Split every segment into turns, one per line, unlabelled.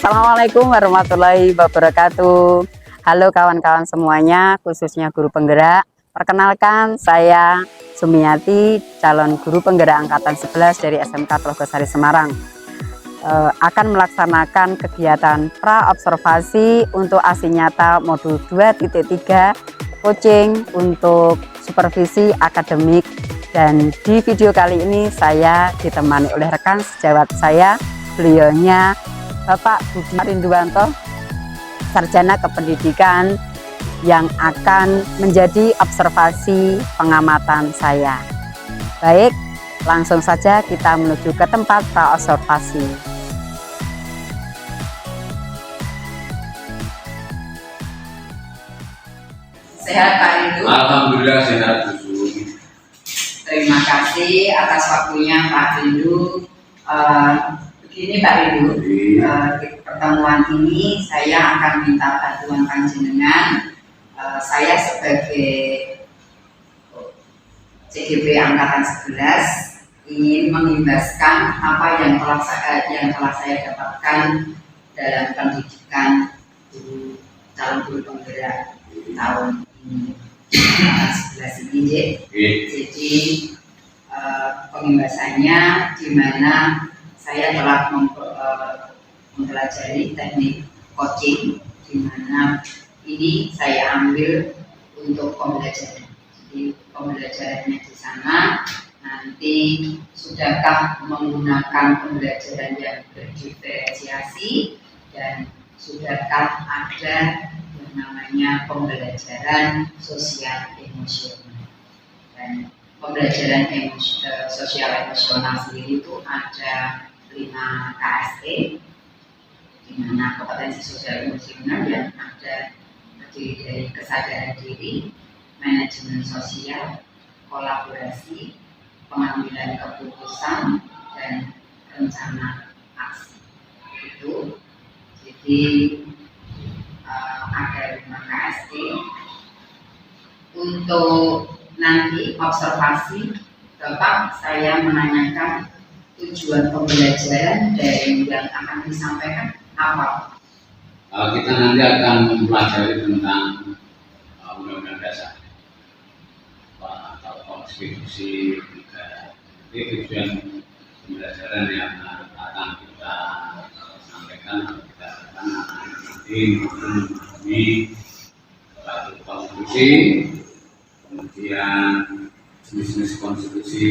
Assalamualaikum warahmatullahi wabarakatuh. Halo kawan-kawan semuanya, khususnya guru penggerak. Perkenalkan, saya Sumiati, calon guru penggerak angkatan 11 dari SMK Telogosari Semarang. Akan melaksanakan kegiatan pra-observasi untuk ASI nyata modul 2.3 coaching untuk supervisi akademik. Dan di video kali ini saya ditemani oleh rekan sejawat saya, beliaunya Bapak Budi Rinduwanto, Sarjana Kependidikan, yang akan menjadi observasi pengamatan saya. Baik, langsung saja kita menuju ke tempat pra-observasi.
Sehat Pak Rindu?
Alhamdulillah sehat Bu.
Terima kasih atas waktunya Pak Rindu. Begini Pak Rindu, di pertemuan ini saya akan minta bantuan panjenengan. Saya sebagai CGP Angkatan 11 ingin mengimbaskan apa yang telah saya dapatkan dalam pendidikan calon guru penggerak tahun ini. 11 ini, jadi pengimbasannya di mana saya telah mempelajari teknik coaching, di mana ini saya ambil untuk pembelajaran. Jadi pembelajarannya di sana nanti sudahkah menggunakan pembelajaran yang berdiferensiasi dan sudahkah ada namanya pembelajaran sosial emosional. Dan pembelajaran sosial emosional sendiri itu ada 5 KSE, di mana kompetensi sosial emosional yang ada terdiri dari kesadaran diri, manajemen sosial, kolaborasi, pengambilan keputusan, dan rencana aksi. Itu jadi ada 5 KSD. Untuk nanti observasi, Bapak, saya menanyakan tujuan pembelajaran dari yang akan disampaikan apa?
Kita nanti akan mempelajari tentang Undang-Undang Dasar atau Konstitusi Negara. Ini tujuan pembelajaran yang akan kita sampaikan atau kita akan nanti memahami satu konstitusi, kemudian jenis-jenis konstitusi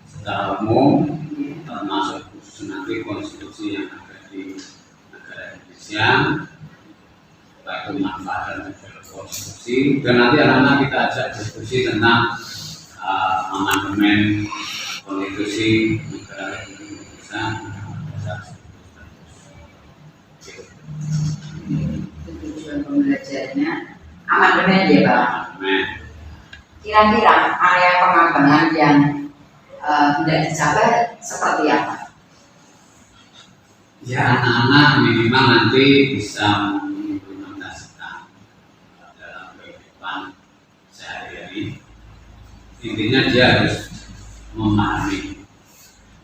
secara umum, termasuk khusus nanti konstitusi yang ada di negara Indonesia, lalu manfaat dan tujuan konstitusi, dan nanti anak-anak kita ajak diskusi tentang amandemen konstitusi negara Indonesia.
Tujuan pembelajarannya amandemen ya Pak. Kira-kira area pengembangan yang tidak dicapai seperti apa?
Ya, anak-anak minimal nanti bisa mengimplementasikan dalam kehidupan sehari-hari. Intinya dia harus memahami.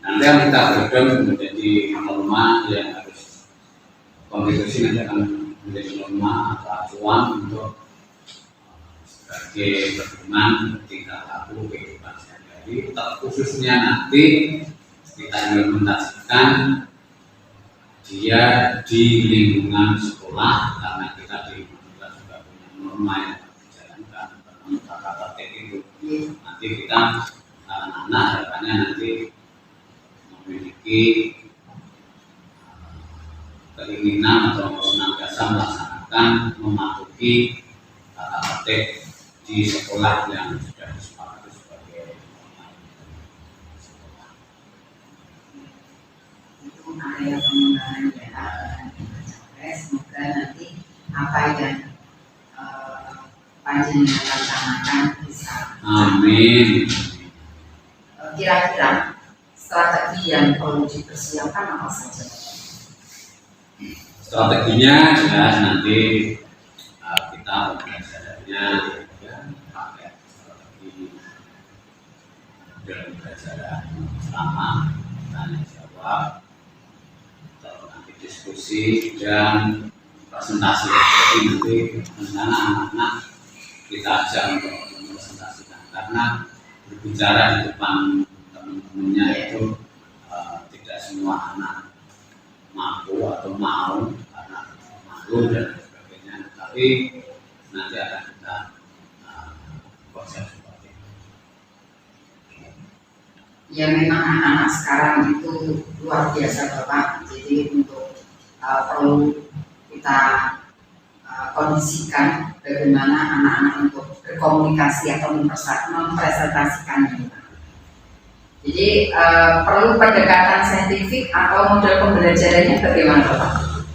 Nanti yang kita berikan menjadi norma yang harus konstitusi nanti akan menjadi norma atau acuan untuk sebagai pedoman tingkah laku kehidupan sehari-hari. Khususnya nanti kita implementasikan dia di lingkungan sekolah, karena kita di kita juga punya norma yang dijalankan kata itu. Nanti kita anak-anak harapannya nanti memiliki keinginan atau senantiasa melaksanakan mematuhi tata tertib di sekolah yang sudah disepakati sebagai sekolah.
Itu area pengembangan ya, semoga nanti apa yang panjenengan laksanakan bisa.
Amin.
Kira-kira strategi yang perlu dipersiapkan apa saja?
Strateginya jelas nanti kita pembelajarannya pakai strategi dalam pembelajaran sama tanya jawab, nanti diskusi diskusi dan presentasi. Jadi nanti rencana anak-anak kita ajak untuk mempresentasikan, karena berbicara di depan teman-temannya itu tidak semua anak mampu atau mau karena malu dan sebagainya, tapi nanti akan kita konsep seperti itu.
Ya memang anak-anak sekarang itu luar biasa Bapak, jadi untuk perlu kita kondisikan bagaimana anak-anak untuk berkomunikasi atau mempresentasikannya. Jadi perlu pendekatan saintifik atau model pembelajarannya bagaimana Bapak?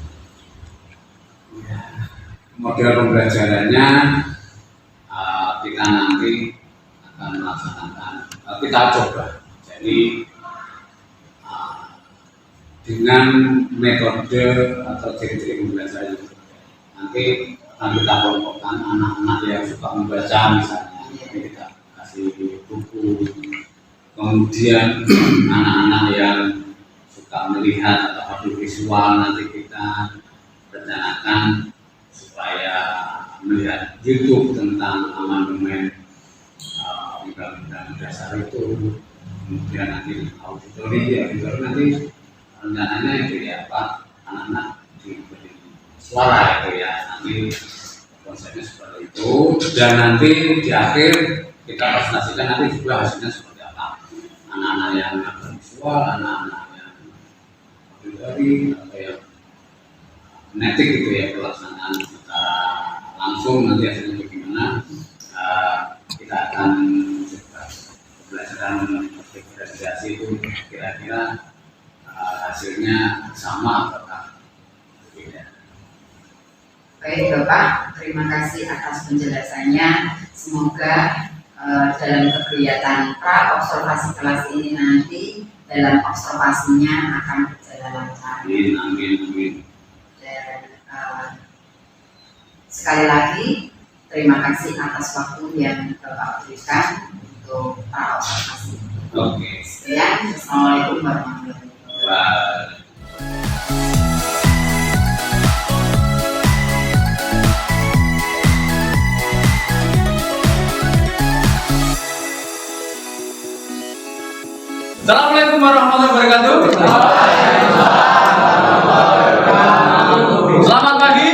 Model pembelajarannya kita nanti akan melaksanakan, kita coba. Jadi dengan metode atau teknik pembelajaran nanti akan kita kelompokkan anak-anak yang suka membaca misalnya, jadi kita kasih buku. Kemudian anak-anak yang suka melihat atau audiovisual nanti kita rencanakan supaya melihat YouTube tentang amandemen undang-undang dasar itu. Kemudian nanti auditori nanti rencananya itu ya Pak, anak-anak diberi suara itu ya, nanti konsepnya seperti itu, dan nanti di akhir kita presentasikan nanti juga hasilnya seperti apa, anak-anak yang visual, anak-anak yang auditori atau yang kinetik gitu ya, pelaksanaan secara langsung nanti hasilnya bagaimana. Kita akan coba pembelajaran diferensiasi itu kira-kira hasilnya sama apakah berbeda.
Baik Bapak, terima kasih atas penjelasannya. Semoga dalam kegiatan pra observasi kelas ini nanti dalam observasinya akan berjalan lancar.
Amin, amin, amin.
Dan sekali lagi terima kasih atas waktu yang Bapak berikan untuk pra observasi.
Oke.
Sekian, Assalamualaikum warahmatullahi wabarakatuh.
Assalamualaikum warahmatullahi wabarakatuh. Selamat pagi.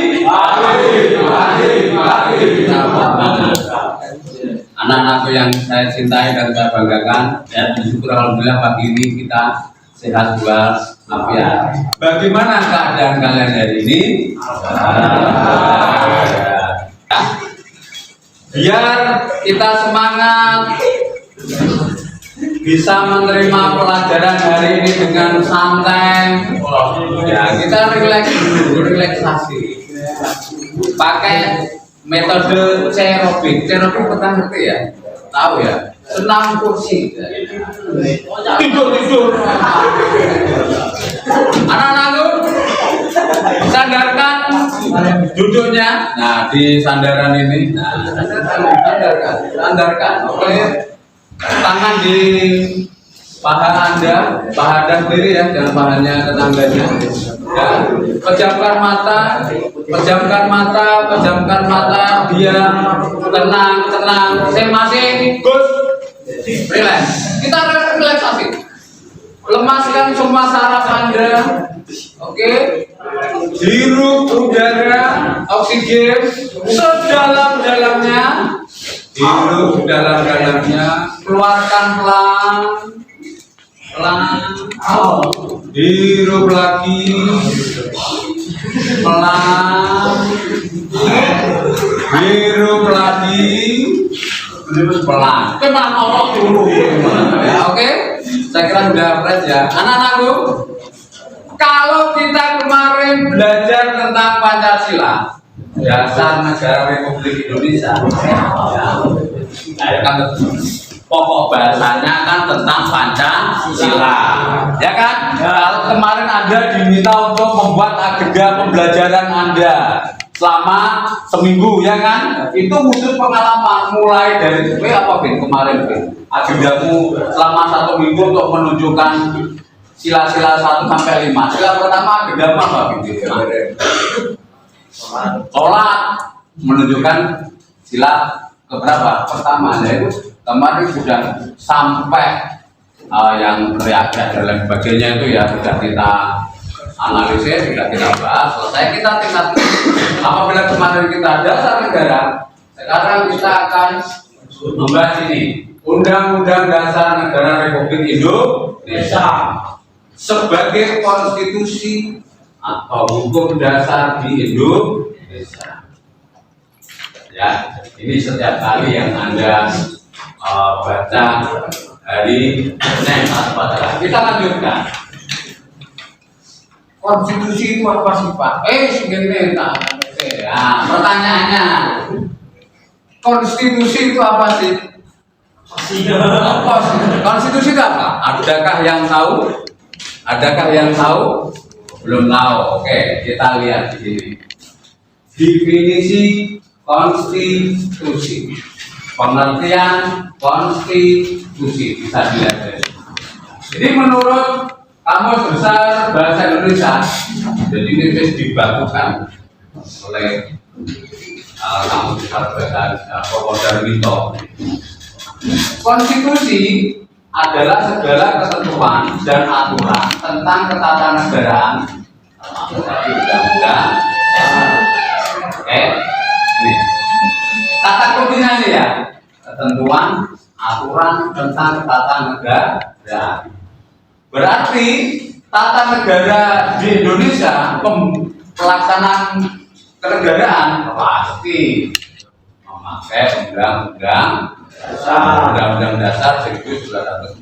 Anak-anakku yang saya cintai dan saya banggakan, ya bersyukur alhamdulillah pagi ini kita sehat walafiat. Bagaimana keadaan kalian hari ini? Biar kita semangat, bisa menerima pelajaran hari ini dengan santai. Ya, kita relaksasi. Pakai metode aerobik. Aerobik pernah ngerti ya? Tahu ya? Senam kursi. Tidur. Anak-anakku, sandarkan duduknya. Nah, di sandaran ini. Nah, sandarkan. Oke. Tangan di paha Anda, paha Anda sendiri ya, jangan pahanya tetangganya. Ya, pejamkan mata, diam, tenang. Masing-masing, Gus, relax. Kita relaksasi. Lemaskan semua saraf Anda. Oke. Hirup udara, oksigen sedalam-dalamnya. Hirup dalam-dalamnya, keluarkan pelan. Hirup lagi, pelan. Hirup lagi, pelan. Pelan ngorok dulu. Ya, oke. Saya kira sudah fresh ya. Anak-anakku, kalau kita kemarin belajar tentang Pancasila, dasar negara Republik Indonesia, ya kan pokok bahasanya kan tentang Pancasila, ya kan? Kalau kemarin Anda diminta untuk membuat agenda pembelajaran Anda selama seminggu, ya kan? Itu khusus pengalaman, mulai dari apa kemarin agendamu selama 1 minggu untuk menunjukkan sila-sila 1 sampai 5. Sila pertama agama apa gitu? Sholat menunjukkan sila keberapa? Pertama, yaitu kemarin sudah sampai yang teriak-teriak dan lain sebagainya itu ya sudah kita analisis, sudah kita bahas. Selesai kita tingkat. Apabila kemarin kita dasar negara, sekarang kita akan membahas ini Undang-Undang Dasar Negara Republik Indonesia sebagai konstitusi atau hukum dasar di Indonesia. Ya, ini setiap kali yang Anda baca hari Senin atau pada kita lanjutkan. Konstitusi itu apa sih Pak? Segini tak. Nah, pertanyaannya, konstitusi itu apa sih? Apa sih? Konstitusi itu apa? Adakah yang tahu? Adakah yang tahu? Belum tahu. Oke, kita lihat di sini. Definisi konstitusi. Pengertian konstitusi bisa dilihat dari sini. Jadi menurut Kamus Besar Bahasa Indonesia, jadi ini dibakukan oleh Kamus Besar Bahasa Indonesia Darwito. Konstitusi adalah segala ketentuan dan aturan tentang ketatanegaraan, termasuk tadi undang-undang. Oke, ini kata kuncinya ini ya, ketentuan aturan tentang ketatanegaraan. Berarti tata negara di Indonesia, pelaksanaan kenegaraan pasti memakai Undang-Undang Dasar 1945,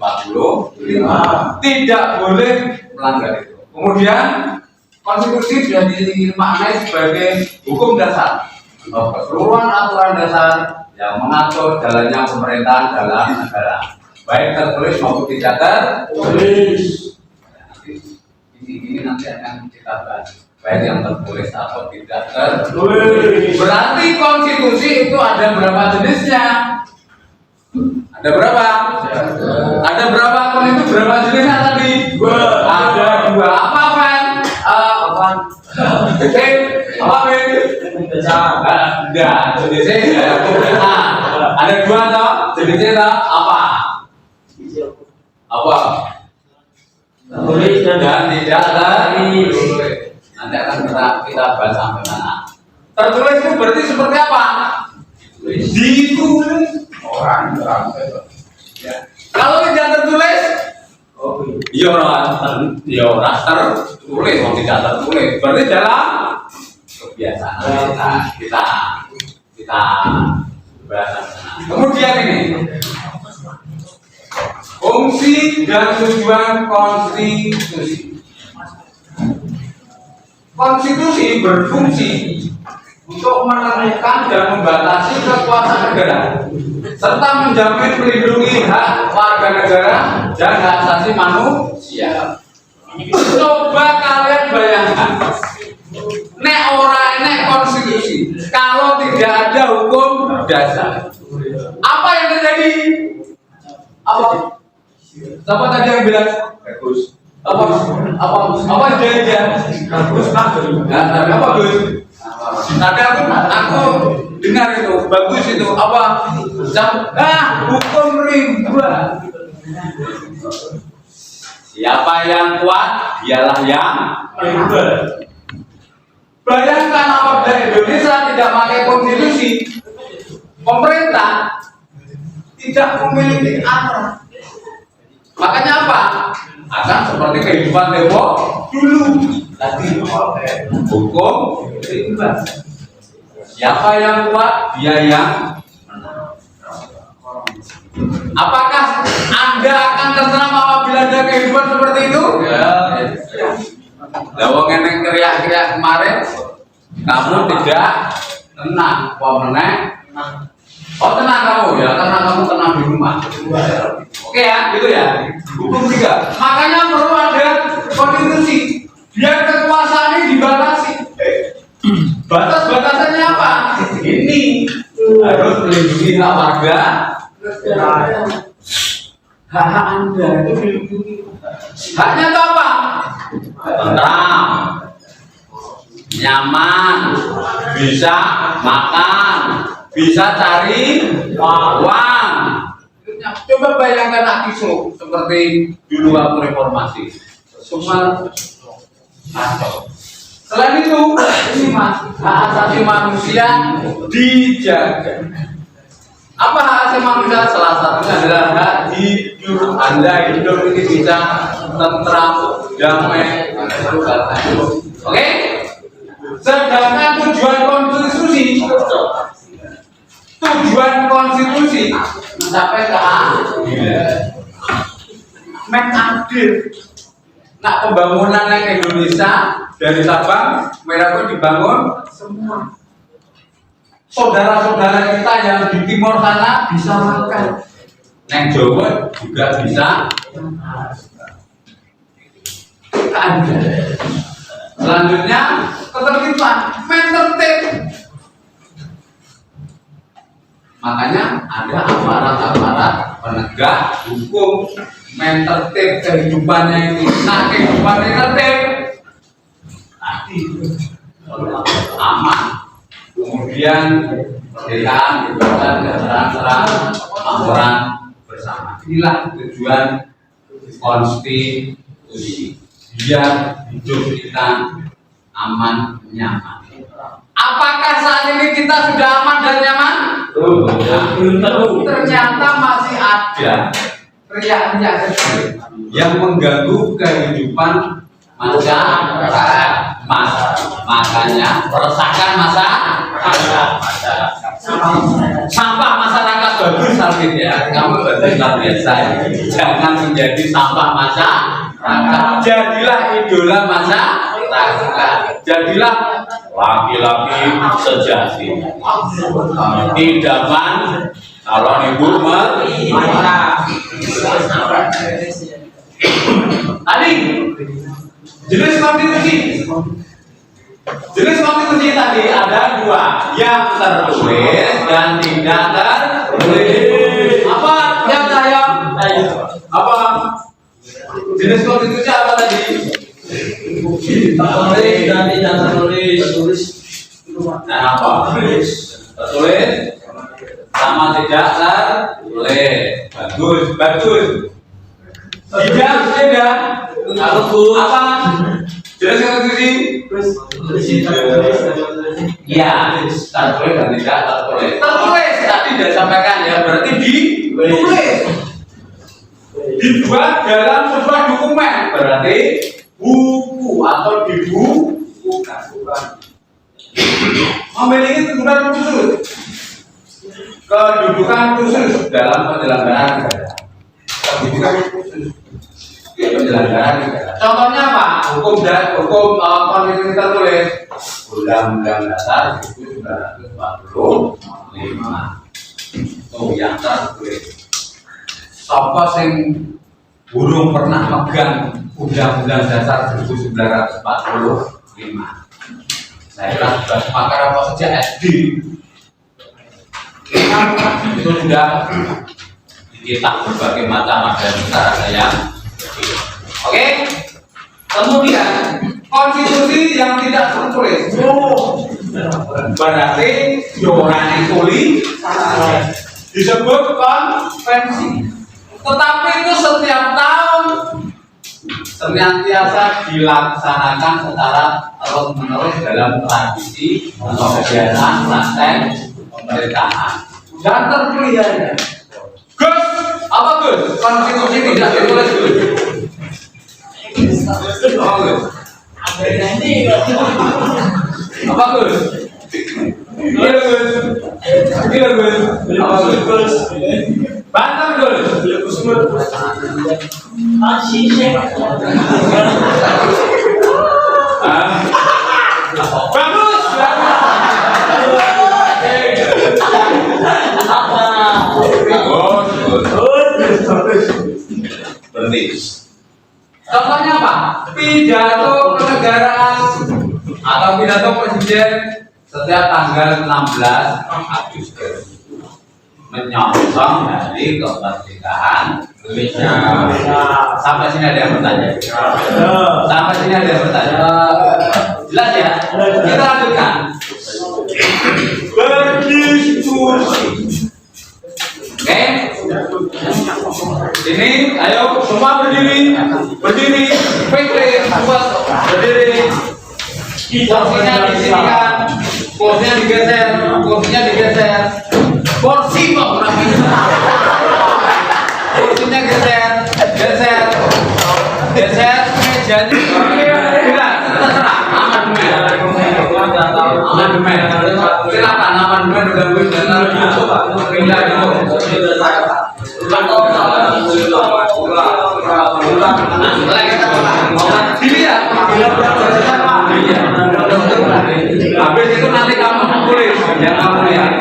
tidak boleh melanggar itu. Kemudian konstitusi sudah dimaknai sebagai hukum dasar atau keseluruhan aturan dasar yang mengatur jalannya pemerintahan dalam negara, baik tertulis maupun tidak tertulis. Ini nanti akan kita bahas, baik yang tertulis atau tidak tertulis. Berarti konstitusi itu ada berapa jenisnya? Ada berapa? Ada berapa? Itu berapa jenisnya tadi? Ada 2. Apa Van? Apa? Apa Ben? Enggak, jenisnya ada 2 toh? Jenisnya apa? Apa? Tertulis dan tidak tertulis. Nanti akan kita bahas sampai mana. Tertulis itu berarti seperti apa? Ditulis orang. Ya. Kalau tidak tertulis, ya orang tertulis, mau tidak tertulis. Berarti dalam kebiasaan kita bahas. Kemudian ini. Fungsi dan tujuan konstitusi. Konstitusi berfungsi untuk menentukan dan membatasi kekuasaan negara serta menjamin melindungi hak warga negara dan hak asasi manusia. Coba kalian bayangkan, nek ora nek konstitusi, kalau tidak ada hukum dasar, apa yang terjadi? Apa? Siapa tadi yang bilang bagus? Apa jajan? Bagus Pak. Apa Gus? Tadi aku dengar itu bagus itu apa? Hukum rimba. Siapa yang kuat, dialah yang rimba. Bayangkan apabila Indonesia tidak pakai konstitusi, pemerintah tidak memiliki aturan. Makanya apa? Akan seperti kehidupan Dewa dulu. Tadi hukum rimba. Siapa yang kuat, dia yang menang. Apakah Anda akan tenang apabila ada kehidupan seperti itu? Ya. Lawang yang teriak-teriak kemarin, kamu tidak tenang. Oh tenang kamu ya, karena kamu tenang di rumah. Oke ya, gitu ya. Hukum 3. Makanya perlu ada konstitusi biar kekuasaan ini dibatasi. Batas-batasannya apa? Ini harus melindungi hak warga. hak Anda itu dilindungi. Haknya itu apa? Tentram, nyaman, bisa makan, bisa cari uang. Coba bayangkan Akiso seperti dulu waktu reformasi, semua kacau. Selain itu, ini mas, hak asasi manusia dijaga. Apa hak asasi manusia? Salah satunya adalah hak hidup. Anda hidup ini bisa tentram, damai, oke? Sedangkan tujuan konstitusi mencapai ke adil. Nah, pembangunan yang Indonesia dari Sabang Merauke dibangun semua. Saudara-saudara kita yang di timur sana bisa makan. Neng Jawa juga bisa. Selanjutnya ketertiban, main tertib. Makanya ada aparat-aparat penegak hukum main tertib kehidupannya ini. Nah, kehidupannya tertib tadi aman. Kemudian kemerdekaan, kebebasan, terang-terang, laporan bersama. Inilah tujuan konstitusi. Biar hidup kita aman, nyaman. Apakah saat ini kita sudah aman dan nyaman? Ternyata masih ada riak-riak kecil yang mengganggu kehidupan masyarakat. Makanya meresahkan sampah masyarakat bagus artinya kamu luar biasa. Jangan menjadi sampah masyarakat. Jadilah idola masyarakat. Jadilah laki-laki sejati. Idaman kalau ibu tadi jenis konstitusi tadi ada dua, yang tertulis dan tidak tertulis. Apa yang saya? Apa jenis konstitusi apa tadi? Tertulis dan tidak tertulis. Nah, apa? Tertulis sama tidak tertulis. Bagus. Tidak. Apa? Jelas konstitusi? Ya, tertulis dan tidak tertulis. Tertulis tadi sudah sampaikan ya, berarti ditulis. Dibuat dalam sebuah dokumen, berarti buku atau dibukukan. Memiliki kedudukan khusus, dalam penyelenggaraan negara. Kedudukan khusus penyelenggaraan negara. Contohnya apa? Hukum konstitusi tertulis Undang-Undang Dasar 1945. Tuh yang tertulis. Siapa sing burung pernah megang Undang-Undang Dasar 1945? Saya kira sudah sepakat apa sejak SD. Itu sudah dicetak berbagai macam ada yang oke. Kemudian konstitusi yang tidak tertulis. Berarti orang tulis disebut konvensi. Tetapi itu setiap tahun senantiasa dilaksanakan secara terus-menerus dalam tradisi atau kegiatan praktek pemerintahan. Dan terpelihara. Gus, apa Gus? Konstitusi tidak ditulis Gus. Apa Gus? Apa Gus? Gila Gus. Apa Gus? Bantar Gus. Bagus. Berhenti. Contohnya apa? Pidato kenegaraan atau pidato presiden setiap tanggal 16 Agustus menyongsong dari kemerdekaan Indonesia. Sampai sini ada yang bertanya? Sampai sini ada yang bertanya? Jelas ya? Kita lanjutkan. Berdiskusi. Oke? Sini, ayo semua berdiri. Berdiri. Quickly, buat berdiri. Kursinya disinikan. Kursinya digeser. Kursinya digeser. Kursi kok berapa? Kursinya geser, geser, geser, mejanya. Terserah, amandemen. Silakan amandemen udah pindah dilihat. Habis itu nanti kamu tulis, jangan kamu lihat.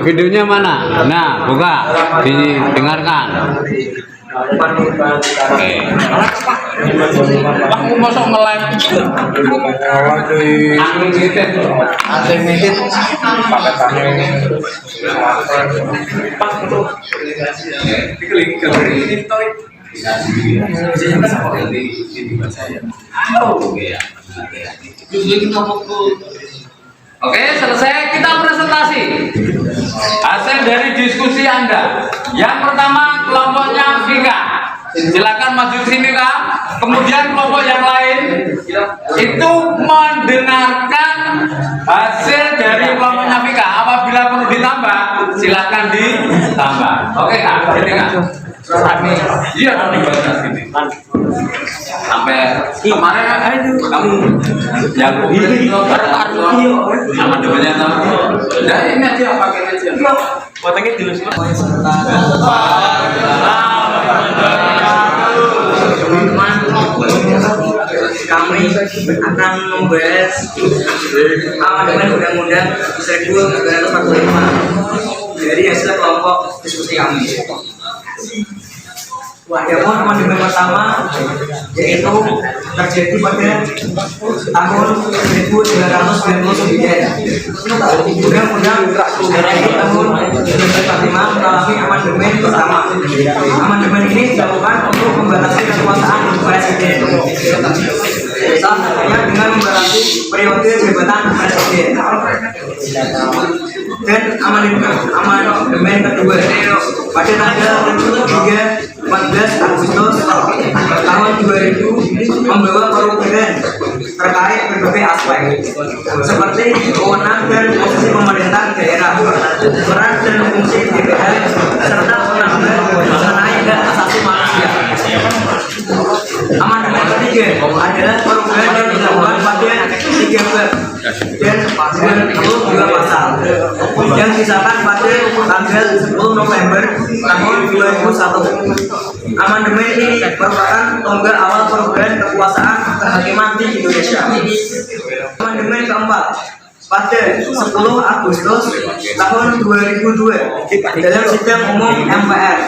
Videonya mana? Nah, buka, didengarkan. Oke. Aku masuk nge-live. Unlimited. Oke, selesai, kita presentasi hasil dari diskusi Anda. Yang pertama kelompoknya Vika, silakan maju sini Kak. Kemudian kelompok yang lain itu mendengarkan hasil dari kelompoknya Vika. Apabila perlu ditambah, silakan ditambah. Oke Kak, jadi Kak. Iya dong dibaca sini. Sampai kemarin kamu yang ini amandemennya tahu. Nah ini aja pakai aja. Potongnya dulu semua.
Kami akan membahas amandemen undang-undang 1945 dari hasil kelompok diskusi kami. Adapun amandemen pertama yaitu terjadi pada tahun 1999. Undang-undang dari tahun 1945 mengalami amandemen pertama. Amandemen ini dilakukan untuk membatasi kekuasaan presiden. Salah satunya dengan membatasi periode jabatan presiden. Dan amandemen kedua pada tanggal 14 Agustus tahun 2000 membawa perubahan terkait berbagai aspek seperti wewenang dan posisi pemerintah daerah, peran dan fungsi DPR, serta penambahan mengenai hak asasi manusia. Amandemen ketiga adalah perubahan yang dilakukan pada 3 bab dan 22 pasal yang disahkan pada tanggal 10 November tahun 2001. Amandemen ini merupakan tonggak awal perubahan kekuasaan kehakiman di Indonesia. Amandemen keempat pada 10 Agustus tahun 2002 dalam sidang umum MPR.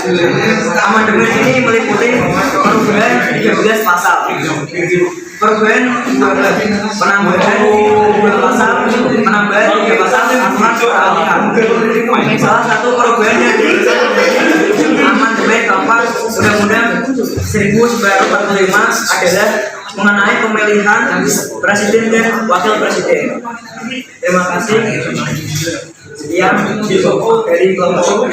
Amandemen ini meliputi perubahan 13 pasal. Perubahan penambahan 2 pasal, penambahan 3 pasal aturan peralihan. Salah satu perubahan yang amandemen keempat Undang-Undang 1945 adalah mengenai pemilihan presiden dan wakil presiden. Terima kasih. Sekian dari kelompok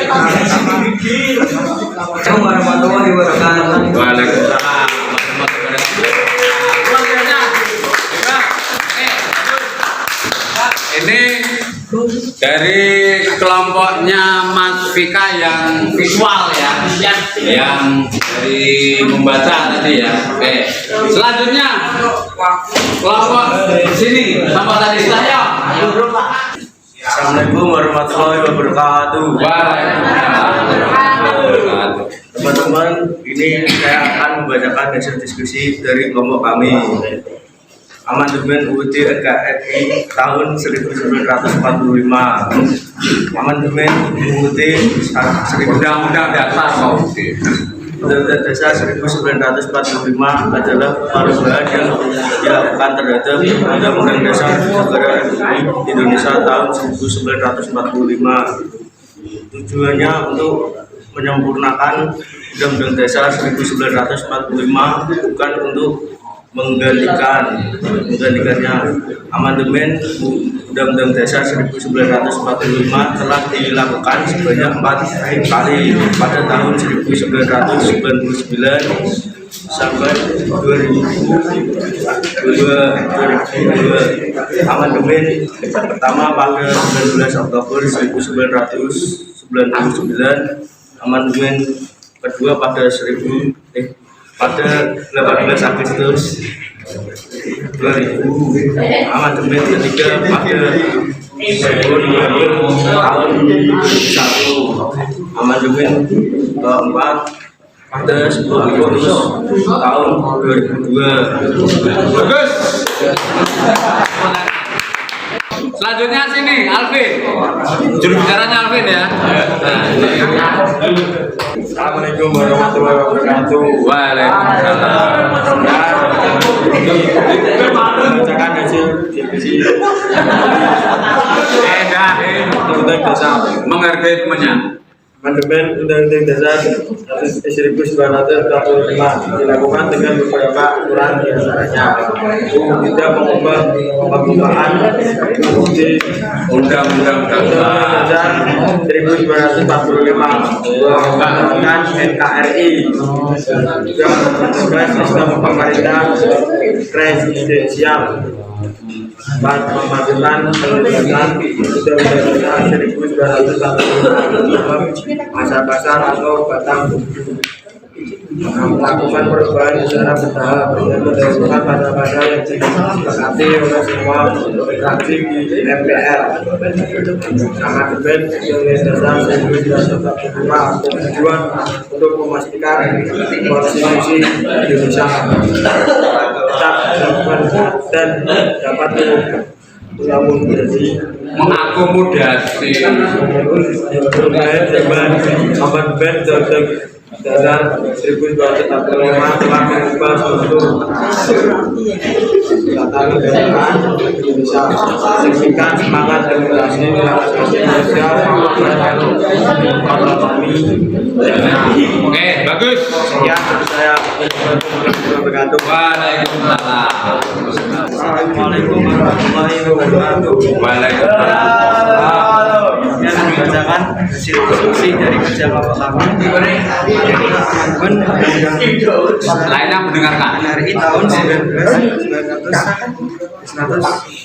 Assalamualaikum warahmatullahi wabarakatuh.
Waalaikumsalam. Ini dari kelompoknya Mas Vika yang visual ya, yang dari membaca tadi ya. Oke, selanjutnya kelompok sini sama tadi saya.
Assalamualaikum warahmatullahi wabarakatuh.
Waalaikumsalam.
Teman-teman, ini saya akan membacakan hasil diskusi dari kelompok kami. Amandemen UUD NKRI tahun 1945. Amandemen UUD
Undang-Undang Dasar
Undang-Undang Dasar 1945 adalah perubahan yang dilakukan terhadap Undang-Undang Dasar Negara Republik Indonesia tahun 1945. Tujuannya untuk menyempurnakan Undang-Undang Dasar 1945, bukan untuk menggantikannya. Amandemen Undang-Undang Dasar 1945 telah dilakukan sebanyak 4 kali pada tahun 1999 sampai 2002. Amandemen pertama pada 19 Oktober 1999, amandemen kedua pada 18 Agustus 2000, amandemen ketiga pada 10 November tahun 2001, amandemen keempat pada 10 Agustus tahun 2002.
Bagus. Selanjutnya sini Alvin, juru bicaranya Alvin ya.
Assalamualaikum warahmatullahi wabarakatuh.
Waalaikumsalam.
Membacakan hasil diskusi
Undang-Undang Dasar menghargai temannya.
Amandemen Undang-Undang Dasar 1945 dilakukan dengan beberapa aturan, di antaranya tidak mengubah pembukaan
Undang-Undang Dasar
1945, menggunakan NKRI, juga mempertegas sistem pemerintahan presidensial, memajukan penegakan Undang-Undang Dasar 1945 pasal-pasal atau batang melakukan perubahan secara bertahap dan mendasarkan pasal-pasal yang disepakati oleh semua fraksi di MPR. Amandemen Undang-Undang Dasar 1945 bertujuan untuk memastikan konstitusi Indonesia tetap dilakukan dan dapat mengakomodasi perubahan zaman. Amandemen Dasar 1945 telah mengubah struktur tata negara Indonesia, signifikan semangat demokrasi, relaksasi sosial, otonomi.
Oke, bagus.
Sekian dari saya. Wabarakatuh.
Waalaikumsalam.
Assalamualaikum warahmatullahi wabarakatuh.
Waalaikumsalam.
Yang membacakan hasil diskusi dari kerja kelompok kami.
Lainnya mendengarkan.
NKRI tahun 1945.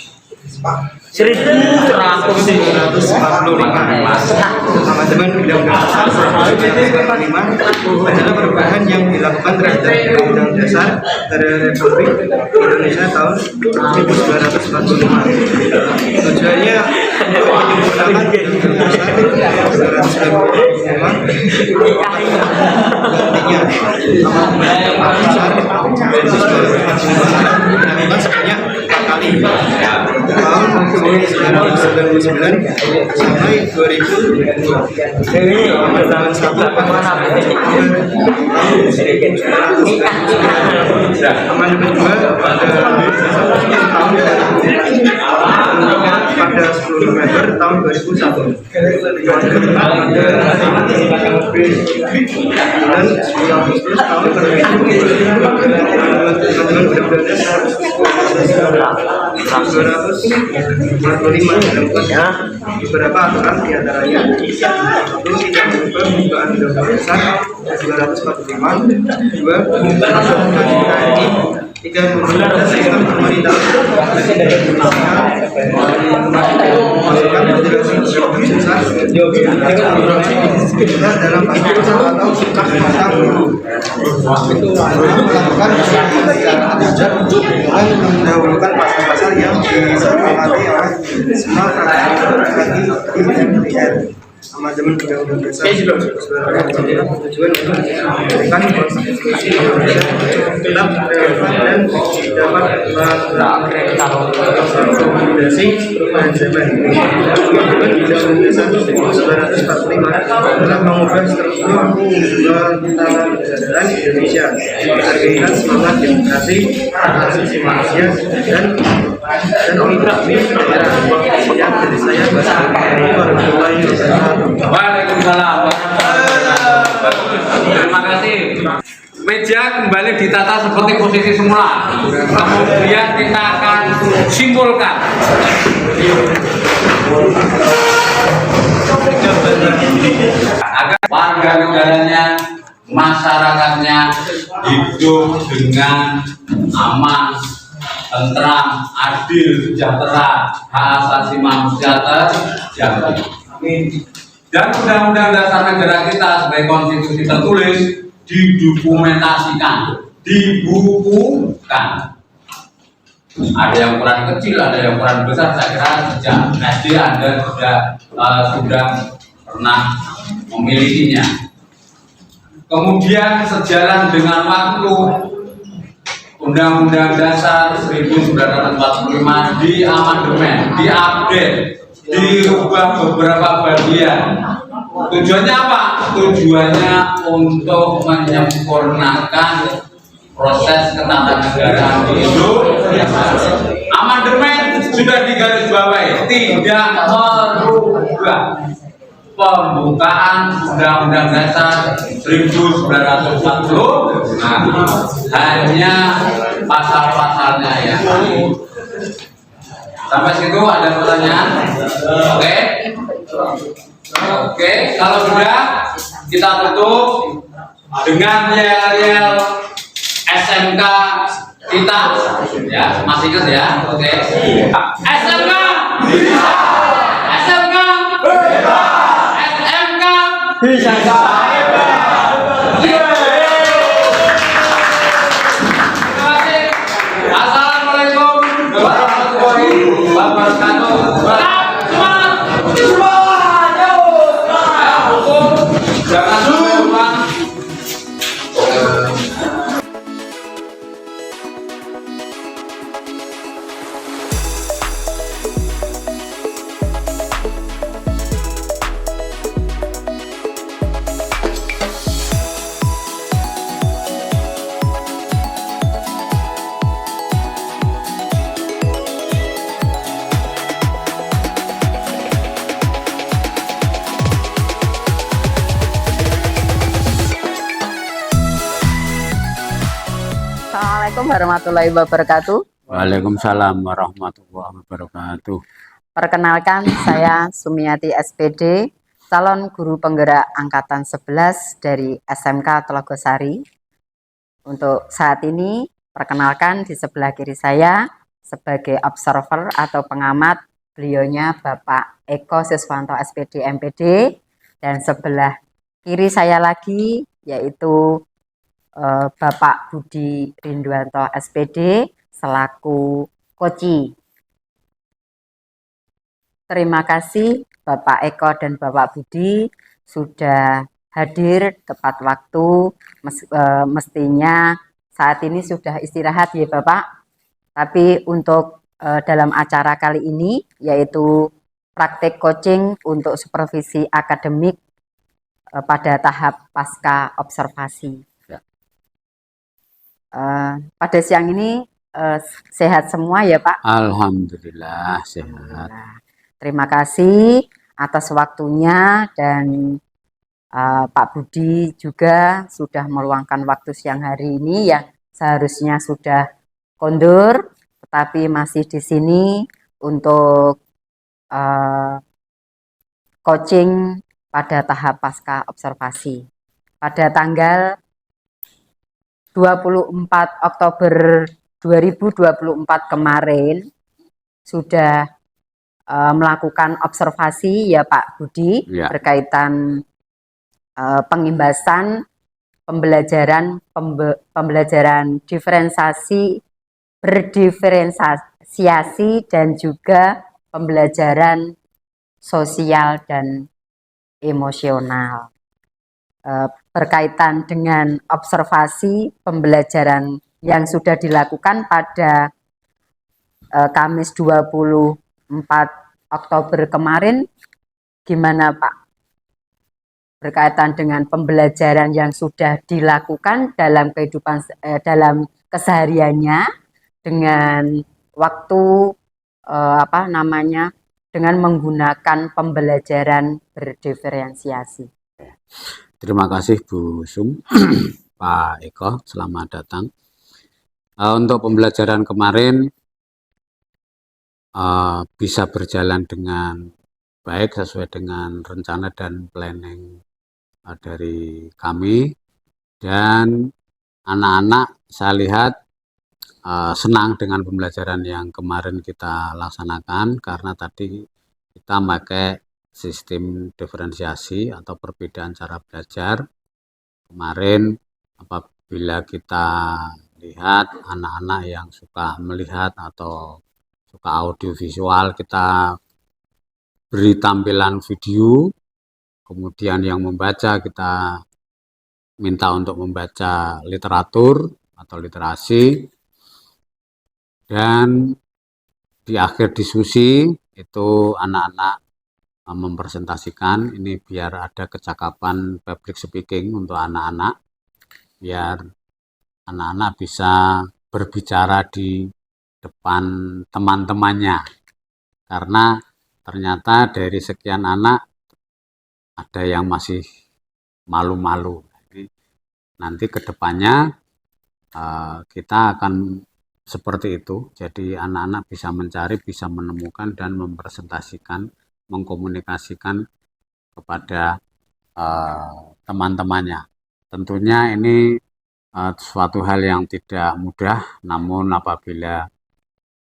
Amandemen Undang-Undang Dasar 1945 adalah perubahan yang dilakukan terhadap Undang-Undang Dasar Republik Indonesia tahun 1945. Tujuannya untuk menyempurnakan Undang-Undang Dasar 1945. Nantinya amandemen Dasar 1945 sebanyak 4 kali tahun 1999 sampai 2002. Amandemen 1 amandemen 2 pada tahun pada 10 10 November tahun 2001. Yang kedua ada 9 Agustus tahun 245 beberapa aturan diantaranya satu tidak mengubah pembukaan undang-undang dasar 245, dua TNI, tiga membentuk sistem pemerintahan memasukkan federasi besar dalam pasal atau pasal melakukan secara adil dan mendahulukan pasal-pasal yang disepakati oleh semua fraksi di DPR. Amandemen Undang-Undang Dasar 1945 tujuan untuk memberikan konstitusi Indonesia tetap relevan dan dapat merekomendasi perubahan zaman. Amandemen Undang-Undang Dasar 1945 telah mengubah struktur pemerintahan negara Indonesia berdasarkan semangat demokrasi, hak asasi manusia dan otonomi daerah. Yang dari saya Wassalamualaikum warahmatullahi wabarakatuh.
Waalaikumsalam. Terima kasih. Meja kembali ditata seperti posisi semula. Kemudian kita akan simpulkan. Agar warga negaranya, masyarakatnya hidup dengan aman, tentram, adil, sejahtera, hak asasi manusia terjaga. Dan Undang-Undang Dasar Negara kita sebagai konstitusi tertulis didokumentasikan, dibukukan. Ada yang ukuran kecil, ada yang ukuran besar. Saya kira sejak SD Anda sudah pernah memilikinya. Kemudian sejalan dengan waktu, Undang-Undang Dasar 1945 diamandemen, diupdate, dirubah beberapa bagian. Tujuannya apa? Tujuannya untuk menyempurnakan proses ketatanegaraan di Indonesia. Amandemen sudah digarisbawahi, tidak merubah pembukaan Undang-Undang Dasar 1945, hanya pasal-pasalnya ya. Sampai situ ada pertanyaan? Oke? Oke, kalau sudah kita tutup dengan yel-yel SMK kita, ya, masih ingat ya? Oke. SMK bisa. SMK bisa. SMK bisa. Assalamualaikum warahmatullahi wabarakatuh. Jangan lupa.
Assalamualaikum warahmatullahi wabarakatuh.
Waalaikumsalam warahmatullahi wabarakatuh.
Perkenalkan, saya Sumiati SPD, calon guru penggerak angkatan 11 dari SMK Telogosari. Untuk saat ini, perkenalkan di sebelah kiri saya sebagai observer atau pengamat, beliaunya Bapak Eko Siswanto SPD MPD, dan sebelah kiri saya lagi yaitu Bapak Budi Rinduanto SPD selaku Koci. Terima kasih Bapak Eko dan Bapak Budi sudah hadir tepat waktu. Mestinya saat ini sudah istirahat ya Bapak. Tapi untuk dalam acara kali ini yaitu praktek coaching untuk supervisi akademik pada tahap pasca observasi. Pada siang ini sehat semua ya Pak?
Alhamdulillah sehat.
Terima kasih atas waktunya dan Pak Budi juga sudah meluangkan waktu siang hari ini yang seharusnya sudah kondur, tetapi masih di sini untuk coaching pada tahap pasca observasi. Pada tanggal 24 Oktober 2024 kemarin sudah melakukan observasi ya Pak Budi
Ya.
berkaitan pengimbasan pembelajaran berdiferensiasi dan juga pembelajaran sosial dan emosional. Berkaitan dengan observasi pembelajaran yang sudah dilakukan pada Kamis 24 Oktober kemarin, gimana Pak? Berkaitan dengan pembelajaran yang sudah dilakukan dalam kehidupan dalam kesehariannya dengan waktu dengan menggunakan pembelajaran berdiferensiasi.
Terima kasih Bu Sum, Pak Eko, selamat datang. Untuk pembelajaran kemarin bisa berjalan dengan baik sesuai dengan rencana dan planning dari kami, dan anak-anak saya lihat senang dengan pembelajaran yang kemarin kita laksanakan karena tadi kita pakai sistem diferensiasi atau perbedaan cara belajar. Kemarin apabila kita lihat anak-anak yang suka melihat atau suka audio visual, kita beri tampilan video, kemudian yang membaca kita minta untuk membaca literatur atau literasi, dan di akhir diskusi itu anak-anak mempresentasikan ini biar ada kecakapan public speaking untuk anak-anak, biar anak-anak bisa berbicara di depan teman-temannya, karena ternyata dari sekian anak ada yang masih malu-malu. Jadi nanti kedepannya kita akan seperti itu, jadi anak-anak bisa mencari, bisa menemukan dan mempresentasikan, mengkomunikasikan kepada teman-temannya. Tentunya ini suatu hal yang tidak mudah, namun apabila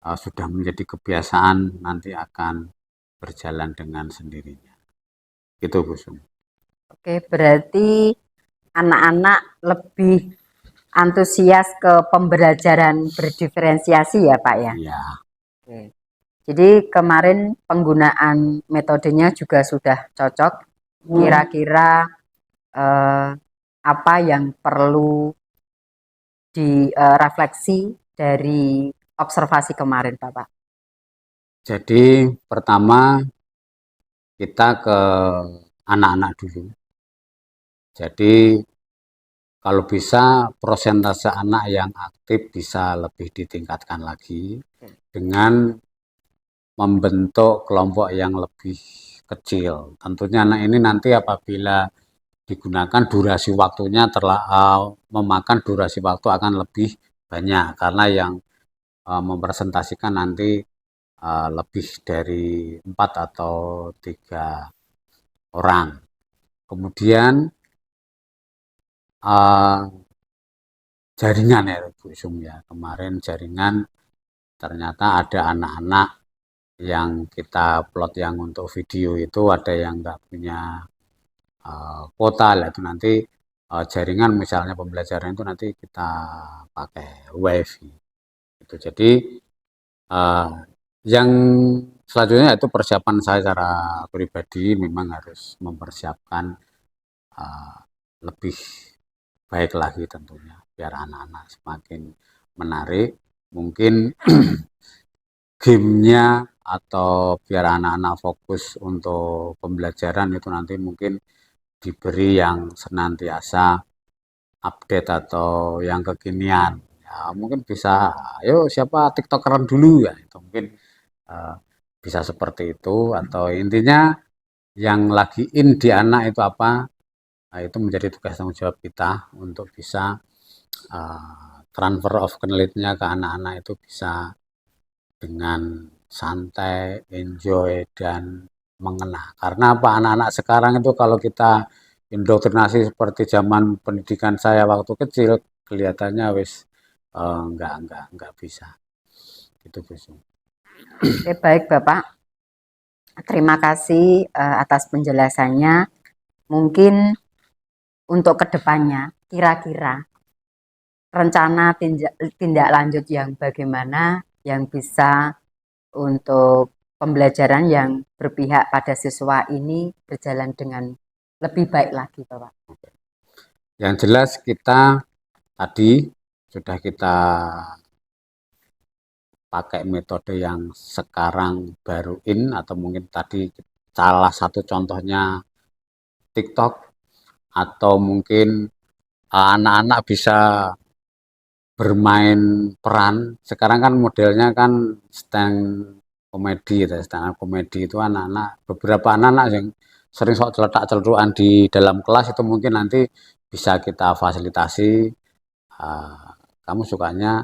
sudah menjadi kebiasaan nanti akan berjalan dengan sendirinya. Gitu Bu Sum.
Oke, berarti anak-anak lebih antusias ke pembelajaran berdiferensiasi ya Pak ya?
Iya.
Oke. Jadi kemarin penggunaan metodenya juga sudah cocok. Kira-kira apa yang perlu direfleksi dari observasi kemarin Bapak?
Jadi pertama kita ke anak-anak dulu. Jadi kalau bisa prosentase anak yang aktif bisa lebih ditingkatkan lagi dengan membentuk kelompok yang lebih kecil. Tentunya anak ini nanti apabila digunakan durasi waktunya memakan durasi waktu akan lebih banyak karena yang mempresentasikan nanti lebih dari 4 atau 3 orang. Kemudian jaringan ya Bu Sum ya, kemarin jaringan ternyata ada anak-anak yang kita plot yang untuk video itu ada yang nggak punya kuota lah, itu nanti jaringan misalnya pembelajaran itu nanti kita pakai wifi itu. Jadi yang selanjutnya itu persiapan saya secara pribadi memang harus mempersiapkan lebih baik lagi tentunya biar anak-anak semakin menarik. Mungkin gamenya atau biar anak-anak fokus untuk pembelajaran itu nanti mungkin diberi yang senantiasa update atau yang kekinian. Ya, mungkin bisa, ayo siapa tiktokeran dulu ya, itu mungkin bisa seperti itu, atau intinya yang lagi in di anak itu apa, nah, itu menjadi tugas tanggung jawab kita untuk bisa transfer of knowledge-nya ke anak-anak itu bisa dengan santai, enjoy, dan mengena. Karena apa, anak-anak sekarang itu kalau kita indoktrinasi seperti zaman pendidikan saya waktu kecil, kelihatannya wis nggak bisa. Gitu, Gus.
Oke, baik Bapak. Terima kasih atas penjelasannya. Mungkin untuk kedepannya, kira-kira rencana tindak lanjut yang bagaimana yang bisa untuk pembelajaran yang berpihak pada siswa ini berjalan dengan lebih baik lagi, Bapak.
Yang jelas kita tadi sudah kita pakai metode yang sekarang baru in, atau mungkin tadi salah satu contohnya TikTok, atau mungkin anak-anak bisa bermain peran. Sekarang kan modelnya kan stand komedi, stand komedi itu anak-anak, beberapa anak-anak yang sering sok celetak-celetukan di dalam kelas itu mungkin nanti bisa kita fasilitasi. Kamu sukanya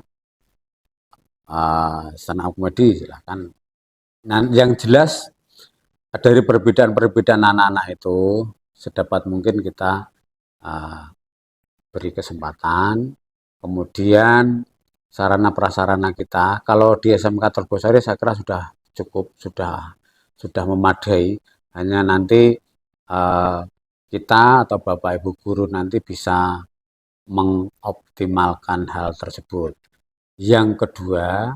stand up komedi, silahkan. Nah, yang jelas dari perbedaan-perbedaan anak-anak itu sedapat mungkin kita beri kesempatan. Kemudian sarana prasarana kita, kalau di SMK Terbosari saya kira sudah cukup, sudah memadai. Hanya nanti kita atau Bapak Ibu guru nanti bisa mengoptimalkan hal tersebut. Yang kedua,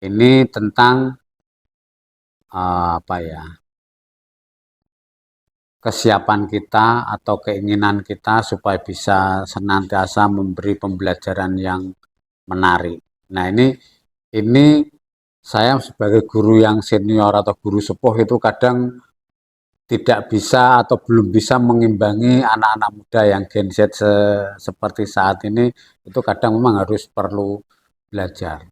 ini tentang apa ya, kesiapan kita atau keinginan kita supaya bisa senantiasa memberi pembelajaran yang menarik. Nah, ini saya sebagai guru yang senior atau guru sepuh itu kadang tidak bisa atau belum bisa mengimbangi anak-anak muda yang Gen Z seperti saat ini, itu kadang memang harus perlu belajar.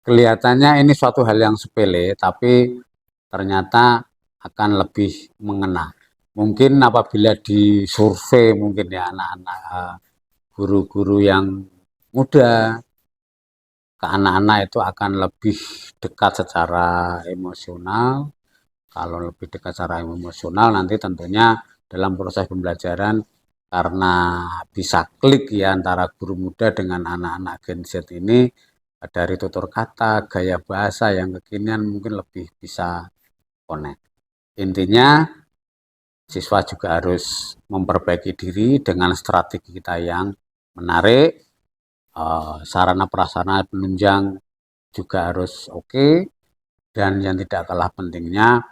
Kelihatannya ini suatu hal yang sepele, tapi ternyata akan lebih mengena. Mungkin apabila disurvei mungkin ya anak-anak guru-guru yang muda ke anak-anak itu akan lebih dekat secara emosional. Kalau lebih dekat secara emosional nanti tentunya dalam proses pembelajaran, karena bisa klik ya antara guru muda dengan anak-anak Gen Z ini, dari tutur kata, gaya bahasa yang kekinian mungkin lebih bisa connect. Intinya siswa juga harus memperbaiki diri dengan strategi kita yang menarik, sarana prasarana penunjang juga harus oke, dan yang tidak kalah pentingnya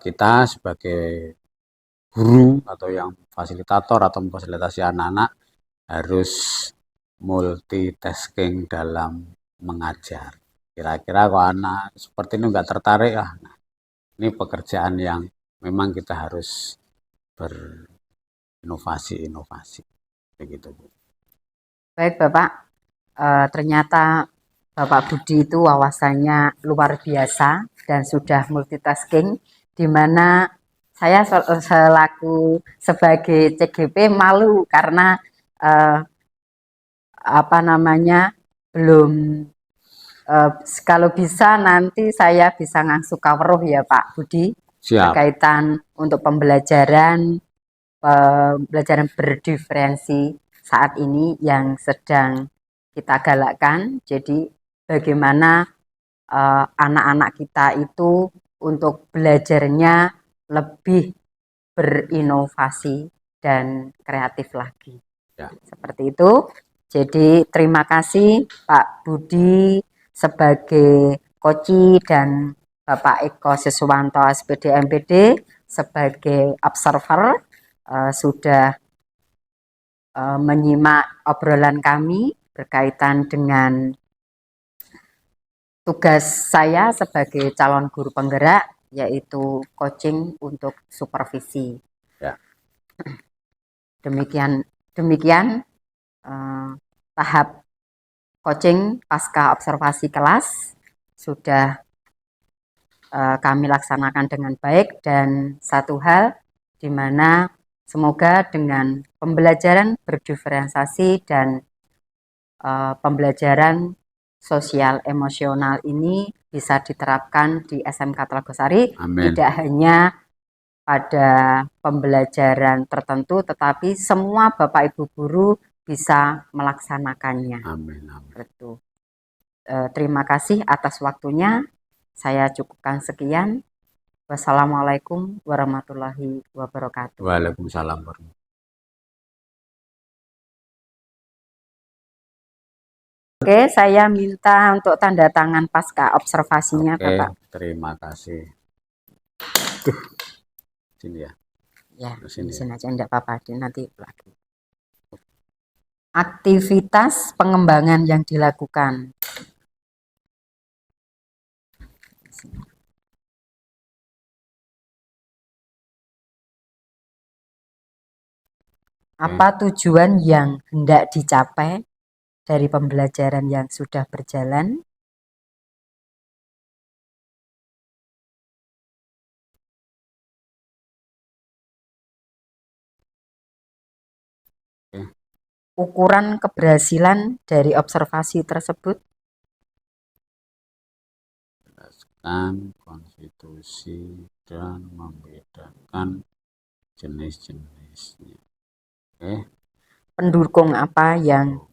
kita sebagai guru atau yang fasilitator atau memfasilitasi anak-anak harus multitasking dalam mengajar. Kira-kira kalau anak seperti ini nggak tertarik, nah, ini pekerjaan yang memang kita harus berinovasi-inovasi. Begitu, Bu.
Baik, Bapak. Ternyata Bapak Budi itu wawasannya luar biasa dan sudah multitasking, di mana saya selaku sebagai CGP malu karena apa namanya belum kalau bisa nanti saya bisa ngangsu kawruh ya Pak Budi.
Siap.
Berkaitan untuk pembelajaran berdiferensi saat ini yang sedang kita galakkan. Jadi bagaimana anak-anak kita itu untuk belajarnya lebih berinovasi dan kreatif lagi.
Ya.
Seperti itu. Jadi terima kasih Pak Budi sebagai koci dan Bapak Eko Siswanto SPD MPD sebagai observer sudah menyimak obrolan kami berkaitan dengan tugas saya sebagai calon guru penggerak, yaitu coaching untuk supervisi.
Ya.
Demikian tahap coaching pasca observasi kelas sudah kami laksanakan dengan baik, dan satu hal di mana semoga dengan pembelajaran berdiferensiasi dan pembelajaran sosial emosional ini bisa diterapkan di SMK Telogosari.
Amin.
Tidak hanya pada pembelajaran tertentu, tetapi semua Bapak Ibu guru bisa melaksanakannya.
Amin. Amin.
Betul. Terima kasih atas waktunya. Saya cukupkan sekian. Wassalamualaikum warahmatullahi wabarakatuh.
Waalaikumsalam warahmatullahi.
Oke, saya minta untuk tanda tangan pasca observasinya,
Oke,
Bapak.
terima kasih. Sini ya.
Ya,
Sini
di sini aja, enggak apa-apa, nanti lagi. Aktivitas pengembangan yang dilakukan. Apa tujuan yang hendak dicapai dari pembelajaran yang sudah berjalan? Ukuran keberhasilan dari observasi tersebut?
Jelaskan konstitusi dan membedakan jenis-jenisnya. Oke.
Pendukung apa yang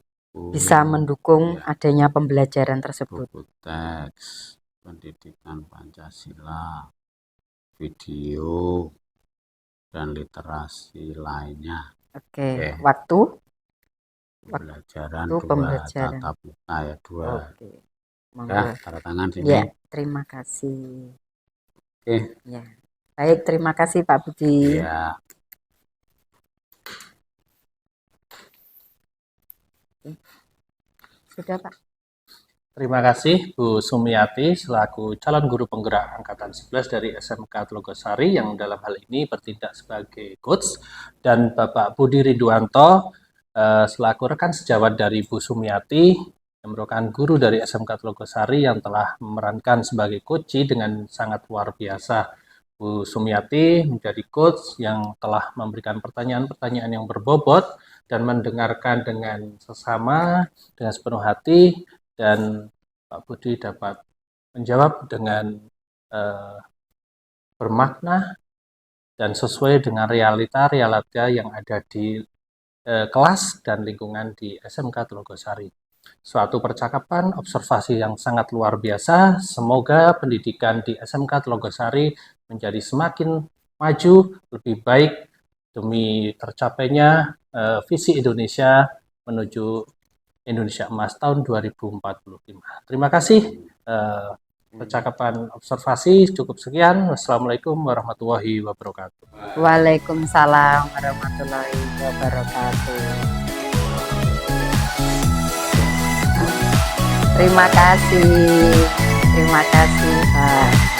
bisa mendukung adanya pembelajaran tersebut?
Buku teks, pendidikan Pancasila, video, dan literasi lainnya.
Oke. Waktu?
Pembelajaran
Waktu
2
pembelajaran.
tatap muka ya 2.
Oke.
Ya, tanda tangan sini.
Ya, terima kasih.
Oke.
Ya. Baik, terima kasih Pak Budi.
Ya.
Sudah, Pak.
Terima kasih Bu Sumiati selaku calon guru penggerak angkatan 11 dari SMK Telogosari yang dalam hal ini bertindak sebagai coach, dan Bapak Budi Ridwanto selaku rekan sejawat dari Bu Sumiati yang merupakan guru dari SMK Telogosari yang telah memerankan sebagai coach dengan sangat luar biasa. Bu Sumiati menjadi coach yang telah memberikan pertanyaan-pertanyaan yang berbobot dan mendengarkan dengan sesama, dengan sepenuh hati, dan Pak Budi dapat menjawab dengan bermakna dan sesuai dengan realita yang ada di kelas dan lingkungan di SMK Telogosari. Suatu percakapan observasi yang sangat luar biasa. Semoga pendidikan di SMK Telogosari menjadi semakin maju, lebih baik demi tercapainya visi Indonesia menuju Indonesia Emas tahun 2045. Terima kasih. Percakapan observasi cukup sekian. Wassalamualaikum warahmatullahi wabarakatuh.
Waalaikumsalam warahmatullahi wabarakatuh. Terima kasih. Terima kasih, Pak.